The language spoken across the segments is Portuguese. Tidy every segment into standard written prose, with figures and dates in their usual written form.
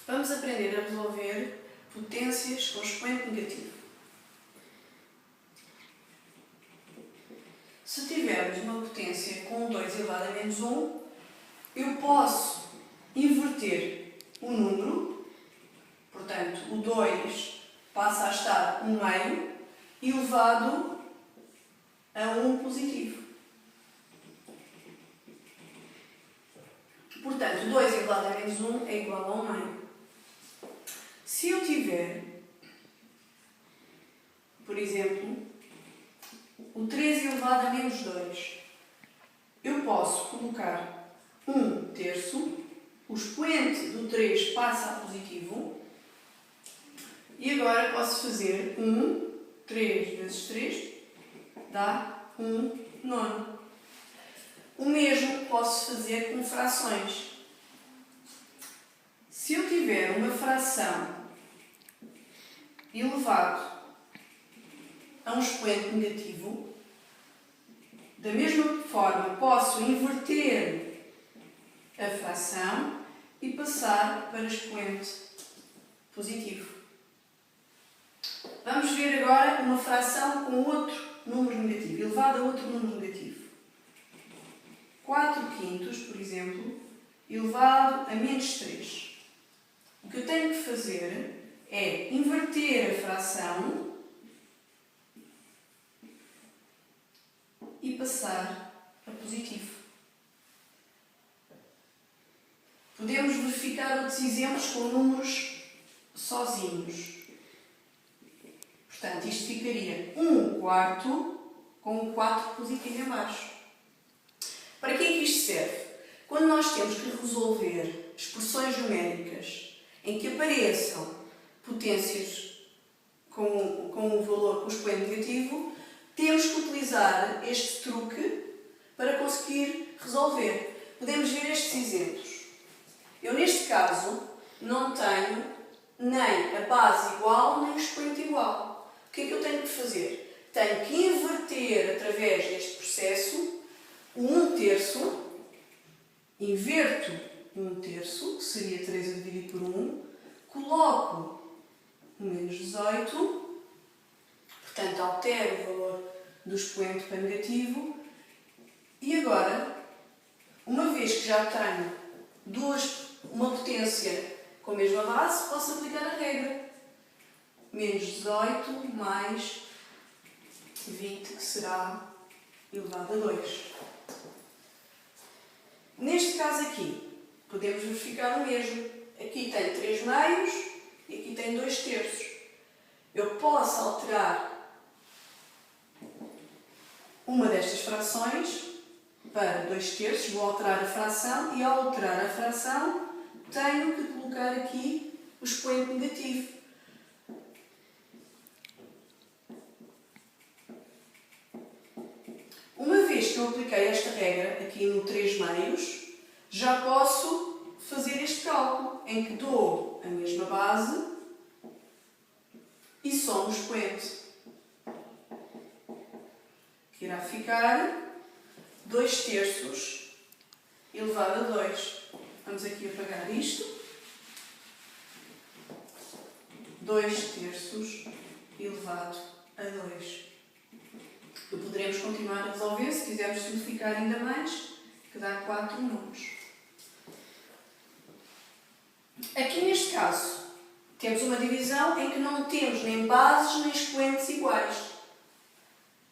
Vamos aprender a resolver potências com expoente negativo. Se tivermos uma potência com 2 elevado a menos 1, eu posso inverter o número, portanto, o 2 passa a estar 1 meio elevado a 1 positivo. Portanto, 2 elevado a menos 1 é igual a 1 meio. Se eu tiver, por exemplo, o 3 elevado a menos 2, eu posso colocar 1 terço, o expoente do 3 passa a positivo, e agora posso fazer 3 vezes 3 dá 1 nono. O mesmo posso fazer com frações. Se eu tiver uma fração elevado a um expoente negativo, da mesma forma posso inverter a fração e passar para expoente positivo. Vamos ver agora uma fração com outro número negativo, elevado a outro número negativo. 4 quintos, por exemplo, elevado a menos 3. O que eu tenho que fazer é inverter a fração e passar a positivo. Podemos verificar outros exemplos com números sozinhos. Portanto, isto ficaria 1 quarto com um 4 positivo em baixo. Para que é que isto serve? Quando nós temos que resolver expressões numéricas em que apareçam potências com um valor com expoente negativo, temos que utilizar este truque para conseguir resolver. Podemos ver estes exemplos. Eu, neste caso, não tenho nem a base igual, nem o expoente igual. O que é que eu tenho que fazer? Tenho que inverter, através deste processo, o 1 terço, inverto 1 terço, que seria 3 a dividir por 1, coloco o menos 18, portanto, altero o valor do expoente para negativo, e agora, uma vez que já tenho uma potência com a mesma base, posso aplicar a regra. Menos 18 mais 20, que será elevado a 2. Neste caso aqui, podemos verificar o mesmo. Aqui tem 3 meios e aqui tem 2 terços. Eu posso alterar uma destas frações para 2 terços, vou alterar a fração e, ao alterar a fração, tenho que colocar aqui o expoente negativo. Uma vez que eu apliquei esta regra aqui no 3 meios, já posso fazer este cálculo, em que dou a mesma base e somo o expoente, que irá ficar 2 terços elevado a 2. Vamos aqui apagar isto. 2 terços elevado a 2. E poderemos continuar a resolver, se quisermos simplificar ainda mais, que dá 4 números. Aqui neste caso, temos uma divisão em que não temos nem bases nem expoentes iguais.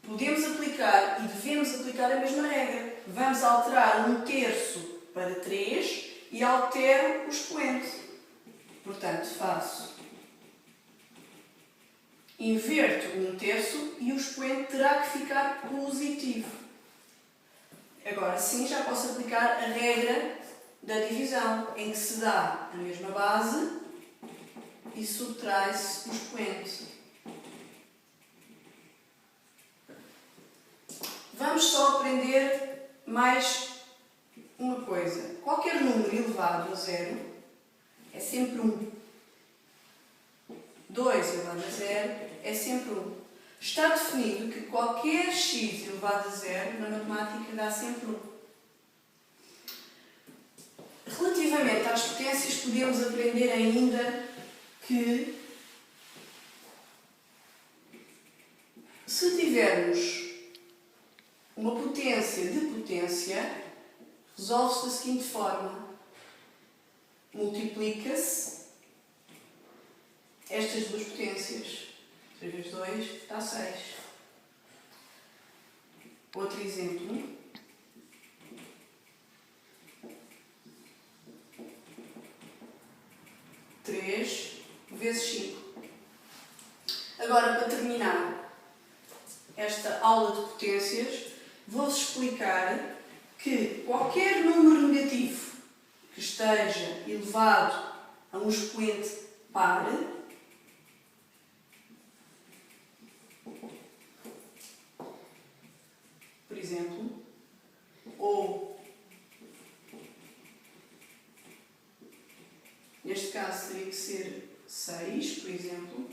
Podemos aplicar e devemos aplicar a mesma regra. Vamos alterar 1 terço para 3 e altero o expoente. Portanto, inverto 1 terço e o expoente terá que ficar positivo. Agora sim já posso aplicar a regra da divisão, em que se dá a mesma base e subtrai-se o expoente. Vamos só aprender mais uma coisa. Qualquer número elevado a 0 é sempre 1. 2 elevado a 0 é sempre 1. Está definido que qualquer x elevado a 0 na matemática dá sempre 1. Relativamente às potências, podemos aprender ainda que se tivermos uma potência de potência, resolve-se da seguinte forma: multiplica-se estas duas potências. 3 vezes 2 dá 6. Outro exemplo. Três vezes 5. Agora, para terminar esta aula de potências, vou-vos explicar que qualquer número negativo que esteja elevado a um expoente par, por exemplo, ou neste caso teria que ser 6, por exemplo,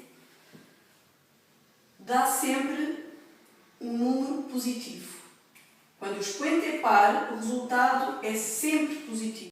dá sempre um número positivo. Quando o expoente é par, o resultado é sempre positivo.